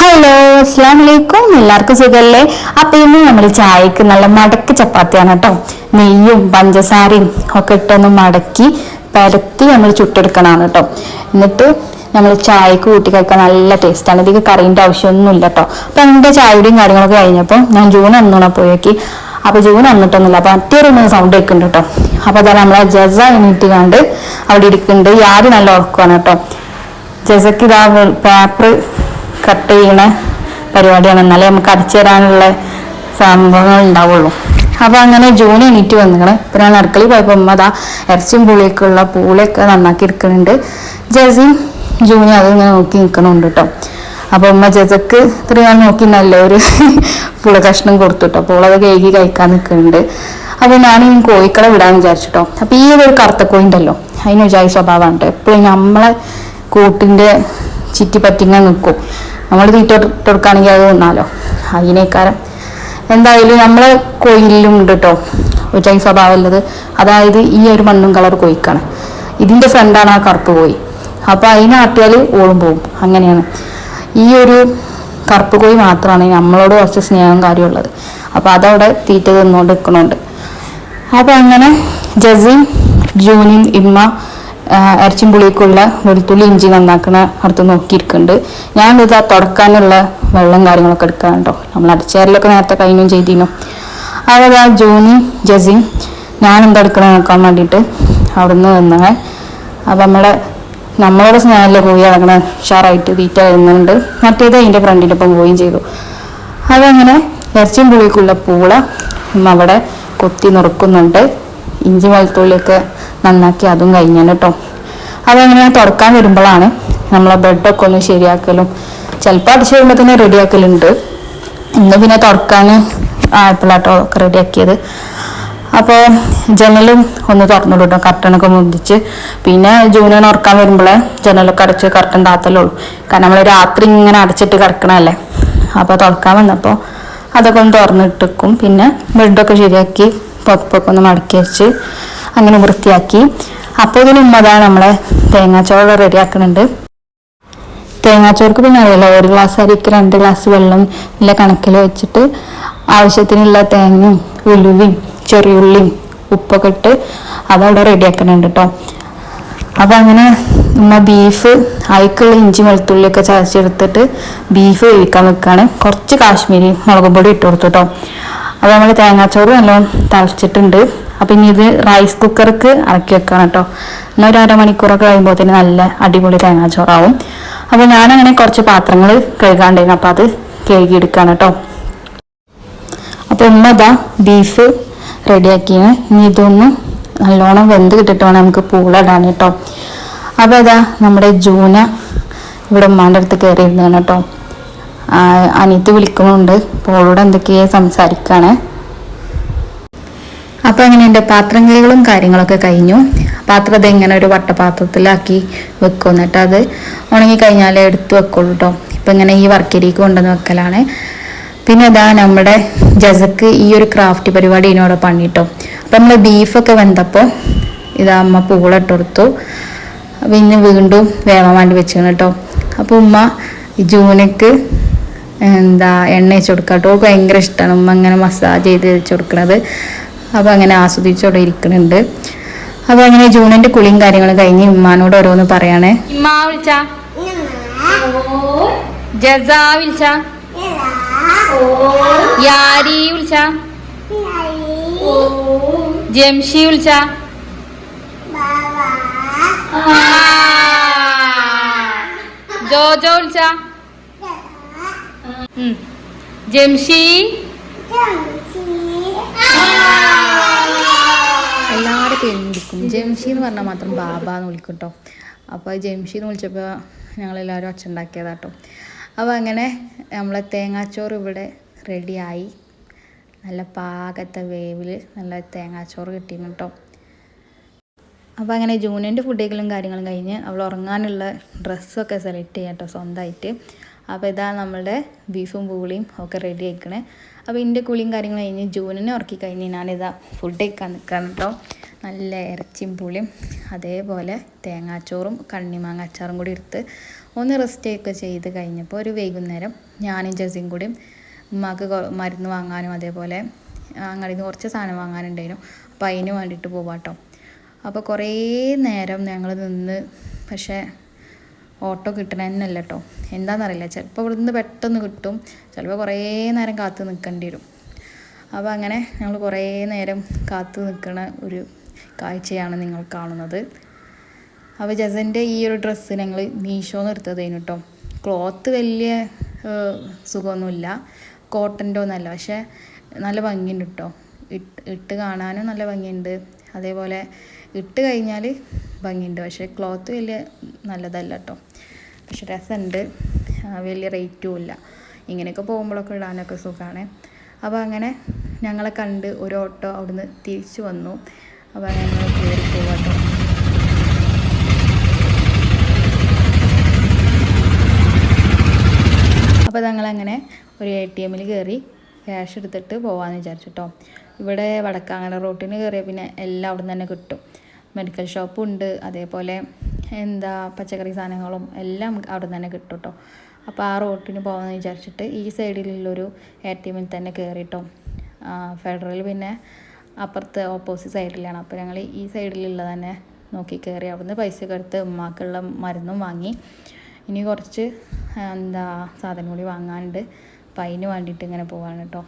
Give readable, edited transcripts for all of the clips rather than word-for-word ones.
Hello, അസ്സലാം വലൈക്കും. എല്ലാവർക്കും സുഖല്ലേ? അപ്പൊ ഇന്ന് നമ്മൾ ചായക്ക് നല്ല മടക്ക് ചപ്പാത്തിയാണ് കേട്ടോ. നെയ്യും പഞ്ചസാരയും ഒക്കെ ഇട്ടൊന്ന് മടക്കി പരത്തി നമ്മൾ ചുട്ടെടുക്കണതാണ് കേട്ടോ. എന്നിട്ട് നമ്മൾ ചായക്ക് കൂട്ടി കഴിക്കാൻ നല്ല ടേസ്റ്റാണ്. ഇതിക്ക് കറീൻ്റെ ആവശ്യമൊന്നുമില്ല കേട്ടോ. അപ്പൊ എൻ്റെ ചായയുടെയും കാര്യങ്ങളൊക്കെ കഴിഞ്ഞപ്പോൾ ഞാൻ ജൂൺ ഒന്നൂടെ പോയേക്ക്. അപ്പൊ ജൂൺ വന്നിട്ടൊന്നുമില്ല. അപ്പൊ മറ്റൊരു സൗണ്ട് കേൾക്കുന്നുണ്ട് കേട്ടോ. അപ്പൊ അതാ നമ്മളെ ജസ എണീറ്റ് കണ്ട് അവിടെ ഇരിക്കുന്നുണ്ട്. യാര് നല്ല ഉറക്കുവാണ് കേട്ടോ. ജസക്ക് ഇതാ പേപ്പർ കട്ട് ചെയ്യണ പരിപാടിയാണ്. എന്നാലേ നമുക്ക് അടിച്ചു തരാനുള്ള സംഭവങ്ങൾ ഉണ്ടാവുള്ളൂ. അപ്പൊ അങ്ങനെ ജൂൺ എണീറ്റ് വന്നിക്കണം. ഇപ്പൊ ഞാൻ അടുക്കളയിൽ പോയപ്പോ ഉമ്മ അതാ ഇറച്ചിയും പുളിയൊക്കെയുള്ള പൂളയൊക്കെ നന്നാക്കി എടുക്കുന്നുണ്ട്. ജസിയും ജൂണി അത് ഇങ്ങനെ നോക്കി നിൽക്കണുണ്ട് കേട്ടോ. അപ്പൊ ഉമ്മ ജസക്ക് ഇത്ര ഞാൻ നോക്കി നല്ലൊരു പുള കഷ്ണം കൊടുത്തുട്ടോ. അപ്പോൾ അത് കഴുകി കഴിക്കാൻ നിൽക്കുന്നുണ്ട്. അപ്പൊ ഞാൻ ഈ കോഴിക്കളെ വിടാൻ വിചാരിച്ചിട്ടോ. അപ്പൊ ഈ ഒരു കറുത്ത കോഴി ഉണ്ടല്ലോ, അതിന് വിചാരി സ്വഭാവമുണ്ട്. എപ്പോഴും നമ്മളെ കൂട്ടിന്റെ ചുറ്റി പറ്റിങ്ങനെ നിൽക്കും. നമ്മൾ തീറ്റ കൊടുക്കുകയാണെങ്കിൽ അത് തിന്നാലോ. അതിനേക്കാരം എന്തായാലും നമ്മളെ കോയിലും ഉണ്ട് കേട്ടോ ഒരു സ്വഭാവം ഉള്ളത്. അതായത് ഈ ഒരു മണ്ണും കളർ കോഴിക്കാണ്. ഇതിന്റെ ഫ്രണ്ടാണ് ആ കറുപ്പ് കോഴി. അപ്പൊ അതിനെ ആട്ടിയാൽ ഓളും പോവും. അങ്ങനെയാണ്. ഈ ഒരു കറുപ്പ് കോഴി മാത്രമാണ് നമ്മളോട് കുറച്ച് സ്നേഹം കാര്യമുള്ളത്. അപ്പൊ അതവിടെ തീറ്റ തിന്നുകൊണ്ട് നിൽക്കണുണ്ട്. അപ്പൊ അങ്ങനെ ജസിയും ജൂനിയും ഇമ്മ ഇറച്ചിയും പുളിയൊക്കെയുള്ള വെളുത്തുള്ളി ഇഞ്ചി നന്നാക്കണ അടുത്ത് നോക്കിയിരിക്കുന്നുണ്ട്. ഞാൻ ഇതാ തുടക്കാനുള്ള വെള്ളം കാര്യങ്ങളൊക്കെ എടുക്കാൻ കേട്ടോ. നമ്മൾ അടിച്ചേരലൊക്കെ നേരത്തെ കഴിഞ്ഞും ചെയ്തിരുന്നു. അതാ ജൂനി ജസിയും ഞാൻ എന്താ എടുക്കണ നോക്കാൻ വേണ്ടിയിട്ട് അവിടുന്ന് വന്നേ. അപ്പം നമ്മളോട് സ്നേഹമല്ലേ പോയി ഇറങ്ങണ ഉഷാറായിട്ട് തീറ്റ വരുന്നുണ്ട്. മറ്റേത് അതിൻ്റെ ഫ്രണ്ടിൻ്റെ ഒപ്പം പോവുകയും ചെയ്തു. അതങ്ങനെ ഇറച്ചിയും പുളിയൊക്കെയുള്ള പൂള അവിടെ കൊത്തി നുറുക്കുന്നുണ്ട്. ഇഞ്ചി വെളുത്തുള്ളിയൊക്കെ നന്നാക്കി അതും കഴിഞ്ഞാൽ കേട്ടോ. അതങ്ങനെ തുടക്കാൻ വരുമ്പോഴാണ് നമ്മളെ ബെഡൊക്കെ ഒന്ന് ശരിയാക്കലും ചിലപ്പോൾ അടിച്ചു വരുമ്പോൾ തന്നെ റെഡിയാക്കലുണ്ട്. ഇന്ന് പിന്നെ തുടക്കാൻ ആയപ്പോഴാട്ടോ ഒക്കെ റെഡിയാക്കിയത്. അപ്പോൾ ജനലും ഒന്ന് തുറന്നിടും കേട്ടോ, കർട്ടനൊക്കെ മുന്തിച്ച്. പിന്നെ ജൂണിന് ഉറക്കാൻ വരുമ്പോഴേ ജനലൊക്കെ അടച്ച് കർട്ടൻ താത്തലുള്ളൂ. കാരണം നമ്മൾ രാത്രി ഇങ്ങനെ അടച്ചിട്ട് കിടക്കണല്ലേ. അപ്പോൾ തുറക്കാൻ വന്നപ്പോൾ അതൊക്കെ ഒന്ന് തുറന്നിട്ടിക്കും. പിന്നെ ബെഡൊക്കെ ശരിയാക്കി പൊപ്പൊക്കെ ഒന്ന് മടക്കി വെച്ച് അങ്ങനെ വൃത്തിയാക്കി. അപ്പോൾ ഇതിന് ഉമ്മതാണ് നമ്മളെ തേങ്ങാച്ചോറ് റെഡിയാക്കുന്നുണ്ട്. തേങ്ങാച്ചോർക്ക് പിന്നെ അറിയാലോ, ഒരു ഗ്ലാസ് അരിക്ക് 2 ഗ്ലാസ് വെള്ളം ഇല്ല കണക്കിൽ വെച്ചിട്ട് ആവശ്യത്തിനുള്ള തേങ്ങയും ഉലുവയും ചെറിയുള്ളിയും ഉപ്പൊക്കെ ഇട്ട് അതവിടെ റെഡിയാക്കുന്നുണ്ട് കേട്ടോ. അപ്പം അങ്ങനെ ഉമ്മ ബീഫ് അതിക്കുള്ള ഇഞ്ചി വെളുത്തുള്ളിയൊക്കെ ചതച്ചെടുത്തിട്ട് ബീഫ് വേവിക്കാൻ വെക്കുകയാണ്. കുറച്ച് കാശ്മീരി മുളക് പൊടി ഇട്ട് കൊടുത്തു കേട്ടോ. അപ്പോൾ നമ്മൾ തേങ്ങാച്ചോറ് നല്ലോണം തിളച്ചിട്ടുണ്ട്. അപ്പം ഇനി ഇത് റൈസ് കുക്കർക്ക് ഇറക്കി വെക്കണം കേട്ടോ. എന്നാൽ ഒരു അരമണിക്കൂറൊക്കെ കഴിയുമ്പോഴത്തേന് നല്ല അടിപൊളി തേങ്ങാച്ചോറാവും. അപ്പോൾ ഞാനങ്ങനെ കുറച്ച് പാത്രങ്ങൾ കഴുകാണ്ടായിരുന്നു. അപ്പം അത് കഴുകിയെടുക്കുകയാണ് കേട്ടോ. അപ്പോൾ ഉമ്മ ഇതാ ബീഫ് റെഡിയാക്കിയാണ്. ഇനി ഇതൊന്ന് നല്ലോണം വെന്ത് കിട്ടിയിട്ട് വേണം നമുക്ക് പൂള ഇടാൻ കേട്ടോ. അപ്പോൾ ഇതാ നമ്മുടെ ജൂന ഇവിടെ ഉമ്മാൻ്റെ അടുത്ത് കയറിയിരുന്നാണ് കേട്ടോ. അനിയത്തി വിളിക്കുന്നുണ്ട്. പോളോട് എന്തൊക്കെയോ സംസാരിക്കുകയാണ്. അപ്പോൾ അങ്ങനെ എൻ്റെ പാത്രം കൈകളും കാര്യങ്ങളൊക്കെ കഴിഞ്ഞു. പാത്രം ഇതെങ്ങനെ ഒരു വട്ടപാത്രത്തിലാക്കി വെക്കും. എന്നിട്ട് അത് ഉണങ്ങി കഴിഞ്ഞാലേ എടുത്ത് വെക്കുള്ളൂ കേട്ടോ. ഇപ്പം ഇങ്ങനെ ഈ വർക്കരിക്ക് കൊണ്ടുവന്ന് വെക്കലാണ്. പിന്നെ ഇതാ നമ്മുടെ ജസക്ക് ഈ ഒരു ക്രാഫ്റ്റ് പരിപാടി ഇതിനോട് പണിട്ടോ. അപ്പം നമ്മൾ ബീഫൊക്കെ വെന്തപ്പോൾ ഇതാ അമ്മ പൂള ഇട്ട് കൊടുത്തു. പിന്നെ വീണ്ടും വേവാൻ വേണ്ടി വെച്ചാണ് കേട്ടോ. അപ്പോൾ ഉമ്മ ജൂനക്ക് എണ്ണ വെച്ച് കൊടുക്കുക കേട്ടോ. ഭയങ്കര ഇഷ്ടമാണ് ഉമ്മ അങ്ങനെ മസാജ് ചെയ്ത് വെച്ച് കൊടുക്കണത്. അപ്പോൾ അങ്ങനെ ആസ്വദിച്ചോടെ ഇരിക്കുന്നുണ്ട്. അപ്പോൾ അങ്ങനെ ജൂണിൻ്റെ കുളിയും കാര്യങ്ങളും കഴിഞ്ഞ് ഉമ്മാനോട് ഓരോന്ന് പറയണേ. ജംഷി വിളിച്ച ജോജോ വിളിച്ച ജംഷി എല്ലാവരും പേരും വിളിക്കും. ജംഷി എന്ന് പറഞ്ഞാൽ മാത്രം ബാബാന്ന് വിളിക്കും കേട്ടോ. അപ്പോൾ ജംഷി എന്ന് വിളിച്ചപ്പോൾ ഞങ്ങളെല്ലാവരും ഒച്ചുണ്ടാക്കിയതാട്ടോ. അപ്പോൾ അങ്ങനെ നമ്മളെ തേങ്ങാച്ചോറ് ഇവിടെ റെഡിയായി. നല്ല പാകത്തെ വേവിൽ നല്ല തേങ്ങാച്ചോറ് കിട്ടിയിരുന്നു കേട്ടോ. അപ്പോൾ അങ്ങനെ ജൂനിൻ്റെ ഫുഡുകളും കാര്യങ്ങളും കഴിഞ്ഞ് അവൾ ഉറങ്ങാനുള്ള ഡ്രസ്സൊക്കെ സെലക്ട് ചെയ്യാം കേട്ടോ സ്വന്തമായിട്ട്. അപ്പോൾ ഇതാ നമ്മളുടെ ബീഫും പൂളിയും ഒക്കെ റെഡി ആയിക്കണേ. അപ്പോൾ ഇതിൻ്റെ കുളിയും കാര്യങ്ങളും കഴിഞ്ഞ് ജൂനിനെ ഉറക്കി കഴിഞ്ഞ് ഞാനിതാ ഫുഡ് കഴിക്കാൻ നിൽക്കുകയാണ് കേട്ടോ. നല്ല ഇറച്ചിയും പുളിയും അതേപോലെ തേങ്ങാച്ചോറും കണ്ണിമാങ്ങ അച്ചാറും കൂടി എടുത്ത് ഒന്ന് റെസ്റ്റ് ഒക്കെ ചെയ്ത് കഴിഞ്ഞപ്പോൾ ഒരു വൈകുന്നേരം ഞാനും ജസിയും കൂടിയും ഉമ്മാക്ക് മരുന്ന് വാങ്ങാനും അതേപോലെ അങ്ങടിയിൽ നിന്ന് കുറച്ച് സാധനം വാങ്ങാനുണ്ടായിരുന്നു. അപ്പോൾ അതിന് വേണ്ടിയിട്ട് പോവാട്ടോ. അപ്പോൾ കുറേ നേരം ഞങ്ങൾ നിന്ന്, പക്ഷേ ഓട്ടോ കിട്ടണമെന്നല്ല കേട്ടോ. എന്താണെന്നറിയില്ല, ചിലപ്പോൾ ഇവിടുന്ന് പെട്ടെന്ന് കിട്ടും, ചിലപ്പോൾ കുറേ നേരം കാത്ത് നിൽക്കേണ്ടി വരും. അപ്പോൾ അങ്ങനെ ഞങ്ങൾ കുറേ നേരം കാത്ത് നിൽക്കുന്ന ഒരു കാഴ്ചയാണ് നിങ്ങൾ കാണുന്നത്. അപ്പോൾ ജസൻ്റെ ഈ ഒരു ഡ്രസ്സ് ഞങ്ങൾ മീഷോന്ന് എടുത്തതേനു കേട്ടോ. ക്ലോത്ത് വലിയ സുഖമൊന്നുമില്ല, കോട്ടൻ്റെ ഒന്നല്ല, പക്ഷേ നല്ല ഭംഗിയുണ്ട് കേട്ടോ. ഇട്ട് കാണാനും നല്ല ഭംഗിയുണ്ട്, അതേപോലെ ഇട്ട് കഴിഞ്ഞാൽ ഭംഗിയുണ്ട്. പക്ഷേ ക്ലോത്ത് വലിയ നല്ലതല്ല കേട്ടോ. പക്ഷെ രസമുണ്ട്, വലിയ റേറ്റും ഇല്ല. ഇങ്ങനെയൊക്കെ പോകുമ്പോഴൊക്കെ ഇടാനൊക്കെ സുഖമാണ്. അപ്പോൾ അങ്ങനെ ഞങ്ങളെ കണ്ട് ഒരു ഓട്ടോ അവിടുന്ന് തിരിച്ചു വന്നു. അപ്പോൾ ഞങ്ങൾ കയറി പോവാട്ടോ. അപ്പോൾ ഞങ്ങളങ്ങനെ ഒരു ATM കയറി ക്യാഷ് എടുത്തിട്ട് പോകാമെന്ന് വിചാരിച്ചിട്ടോ. ഇവിടെ വടക്കാങ്ങര റോട്ടിന് കയറിയാൽ പിന്നെ എല്ലാം അവിടെ നിന്ന് തന്നെ കിട്ടും. മെഡിക്കൽ ഷോപ്പും ഉണ്ട്, അതേപോലെ പച്ചക്കറി സാധനങ്ങളും എല്ലാം അവിടെ നിന്ന് തന്നെ കിട്ടും കേട്ടോ. അപ്പോൾ ആ റോട്ടിന് പോകാമെന്ന് വിചാരിച്ചിട്ട് ഈ സൈഡിലുള്ളൊരു ATM തന്നെ കയറിട്ടോ. ഫെഡറൽ പിന്നെ അപ്പുറത്ത് ഓപ്പോസിറ്റ് സൈഡിലാണ്. അപ്പോൾ ഞങ്ങൾ ഈ സൈഡിലുള്ള തന്നെ നോക്കി കയറി അവിടുന്ന് പൈസയൊക്കെ എടുത്ത് ഉമ്മാക്കുള്ള മരുന്നും വാങ്ങി. ഇനി കുറച്ച് സാധനം കൂടി വാങ്ങാനുണ്ട്. അപ്പം അതിന് വേണ്ടിയിട്ട് ഇങ്ങനെ പോവാണ് കേട്ടോ.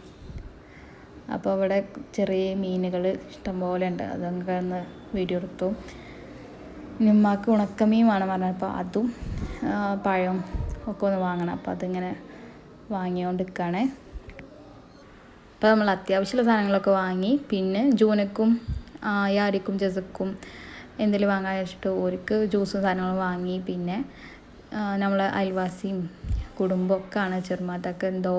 അപ്പോൾ ഇവിടെ ചെറിയ മീനുകൾ ഇഷ്ടംപോലെ ഉണ്ട്, അതൊക്കെ ഒന്ന് വീഡിയോ എടുത്തു. ഇനി ഉമ്മാക്ക് ഉണക്കമീൻ വേണം പറഞ്ഞപ്പോൾ അതും പഴം ഒക്കെ ഒന്ന് വാങ്ങണം. അപ്പോൾ അതിങ്ങനെ വാങ്ങിയോണ്ടിരിക്കുകയാണ്. അപ്പോൾ നമ്മൾ അത്യാവശ്യമുള്ള സാധനങ്ങളൊക്കെ വാങ്ങി. പിന്നെ ജൂനക്കും യാരിക്കും ജസക്കും എന്തെങ്കിലും വാങ്ങാൻ വെച്ചിട്ട് ഓർക്ക് ജ്യൂസും സാധനങ്ങളും വാങ്ങി. പിന്നെ നമ്മളെ അയൽവാസിയും കുടുംബമൊക്കെ ആണ്, ചെറുമാത്തൊക്കെ എന്തോ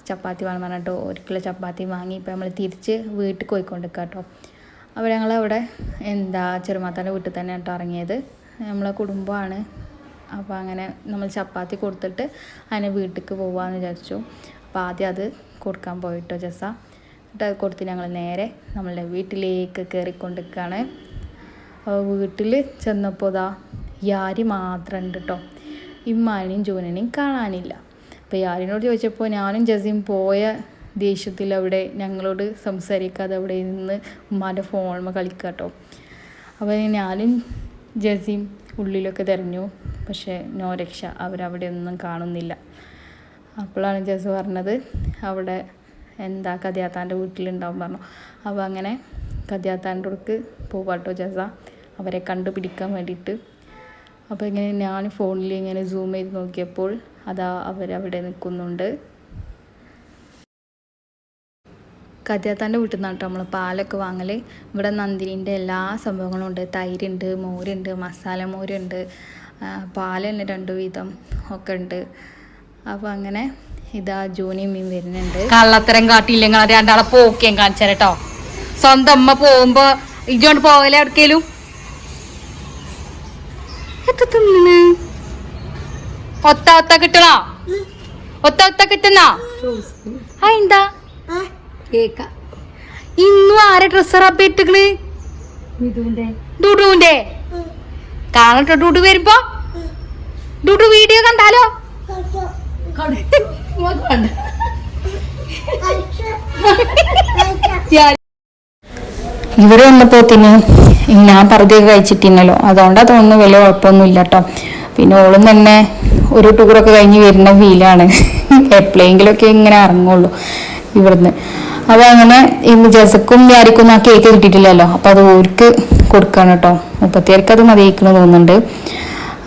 ചപ്പാത്തി വേണം പറഞ്ഞിട്ടോ ഒരിക്കലും ചപ്പാത്തി വാങ്ങി. ഇപ്പോൾ നമ്മൾ തിരിച്ച് വീട്ടിൽ പോയിക്കൊണ്ടിരിക്കുക കേട്ടോ. അപ്പോൾ ഞങ്ങളവിടെ ചെറുമാത്താൻ്റെ വീട്ടിൽ തന്നെ കേട്ടോ ഇറങ്ങിയത്. നമ്മളെ കുടുംബമാണ്. അപ്പോൾ അങ്ങനെ നമ്മൾ ചപ്പാത്തി കൊടുത്തിട്ട് അതിനെ വീട്ടിലേക്ക് പോകാമെന്ന് വിചാരിച്ചു. അപ്പോൾ ആദ്യം അത് കൊടുക്കാൻ പോയിട്ടോ ജസ. എന്നിട്ട് അത് കൊടുത്ത് ഞങ്ങൾ നേരെ നമ്മളുടെ വീട്ടിലേക്ക് കയറിക്കൊണ്ടിരിക്കുകയാണ്. അപ്പോൾ വീട്ടിൽ ചെന്നപ്പോൾ യാരി മാത്രം ഉണ്ട് കേട്ടോ. ഇമ്മാനെയും ജൂനനെയും കാണാനില്ല. അപ്പോൾ യാരിനോട് ചോദിച്ചപ്പോൾ ഞാനും ജസിയും പോയ ദേഷ്യത്തിൽ അവിടെ ഞങ്ങളോട് സംസാരിക്കാതെ അവിടെ നിന്ന് ഉമ്മാൻ്റെ ഫോണിൽ കളിക്കുക കേട്ടോ. അപ്പോൾ ഞാനും ജസിയും ഉള്ളിലൊക്കെ തിരഞ്ഞു, പക്ഷേ നോ രക്ഷ, അവരവിടെ ഒന്നും കാണുന്നില്ല. അപ്പോഴാണ് ജസ് പറഞ്ഞത് അവിടെ കതിയാത്താൻ്റെ വീട്ടിലുണ്ടാവും പറഞ്ഞു. അപ്പോൾ അങ്ങനെ കതിയാത്താൻ്റെ അടുക്ക് പോവാട്ടോ ജസ, അവരെ കണ്ടുപിടിക്കാൻ വേണ്ടിയിട്ട്. അപ്പോൾ ഇങ്ങനെ ഞാൻ ഫോണിൽ ഇങ്ങനെ സൂം ചെയ്ത് നോക്കിയപ്പോൾ അവരവിടെ നിൽക്കുന്നുണ്ട്. കതിയാത്താൻ്റെ വീട്ടിൽ നിന്നാണ് കേട്ടോ നമ്മൾ പാലൊക്കെ വാങ്ങൽ. ഇവിടെ നന്ദിനീൻ്റെ എല്ലാ സംഭവങ്ങളും ഉണ്ട്. തൈരുണ്ട്, മോരുണ്ട്, മസാല മോരുണ്ട്, പാൽ തന്നെ 2 വീതം ഒക്കെ ഉണ്ട്. അപ്പോൾ അങ്ങനെ ജൂനിയും മീൻ വരുന്നുണ്ട്. കള്ളത്തരം കാട്ടിയില്ലെങ്കിൽ അത് രണ്ടാളെ പോക്കേം കാണിച്ചാൽ കേട്ടോ. സ്വന്തം അമ്മ പോകുമ്പോ ഇജോണ്ട് പോകലേ എവിടേലും ഒത്ത കിട്ടണോ? ഒത്ത കിട്ടുന്നോ? എന്താ ഇന്നും ആരെ ഡ്രസ്സ് റബ്ബ് ഇട്ടിക്കണ്? ഡുഡുവിന്റെ കാണട്ടോ. ഡുഡു വരുമ്പോ ഡുഡു വീഡിയോ കണ്ടാലോ? ഇവർ വന്നപ്പോത്തിന് ഞാൻ പറഞ്ഞൊക്കെ കഴിച്ചിട്ടില്ലല്ലോ, അതുകൊണ്ടാ തോന്നുന്നു വലിയ കുഴപ്പമൊന്നുമില്ല കേട്ടോ. പിന്നെ ഓളും തന്നെ ഒരു ടൂറൊക്കെ കഴിഞ്ഞ് വരുന്ന ഫീലാണ്. എപ്പോഴെങ്കിലുമൊക്കെ ഇങ്ങനെ ഇറങ്ങുള്ളൂ ഇവിടുന്ന്. അപ്പോൾ അങ്ങനെ ഇന്ന് ജസക്കും യാരിക്കും ആ കേക്ക് കിട്ടിയിട്ടില്ലല്ലോ, അപ്പോൾ അത് ഓർക്ക് കൊടുക്കണം കേട്ടോ. 30 അത് മതിയിക്കണമെന്ന് തോന്നുന്നുണ്ട്.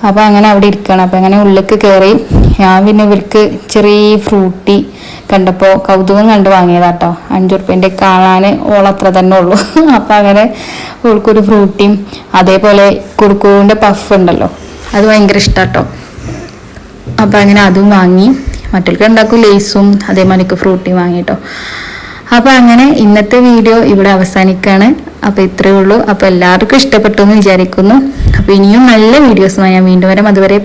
അപ്പോൾ അങ്ങനെ അവിടെ ഇരിക്കണം. അപ്പോൾ അങ്ങനെ ഉള്ളിലേക്ക് കയറി ഞാൻ പിന്നെ ഇവർക്ക് ചെറിയ ഫ്രൂട്ടി കണ്ടപ്പോൾ കൗതുകം കണ്ട് വാങ്ങിയതാട്ടോ. 5 ഉറുപ്പ്യൻ്റെ കാണാൻ ഓളത്ര തന്നെ ഉള്ളൂ. അപ്പം അങ്ങനെ ഓൾക്കൊരു ഫ്രൂട്ടിയും അതേപോലെ കുറുക്കുവിൻ്റെ പഫ് ഉണ്ടല്ലോ, അത് ഭയങ്കര ഇഷ്ടാട്ടോ. അപ്പം അങ്ങനെ അതും വാങ്ങി. മറ്റൊക്കെ ഉണ്ടാക്കും ലേസും അതേമാതിരി ഫ്രൂട്ടിയും വാങ്ങിട്ടോ. അപ്പോൾ അങ്ങനെ ഇന്നത്തെ വീഡിയോ ഇവിടെ അവസാനിക്കുകയാണ്. അപ്പോൾ ഇത്രയേ ഉള്ളൂ. അപ്പോൾ എല്ലാവർക്കും ഇഷ്ടപ്പെട്ടു എന്ന് വിചാരിക്കുന്നു. അപ്പോൾ ഇനിയും നല്ല വീഡിയോസുമായി ഞാൻ വീണ്ടും വരാം. അതുവരെ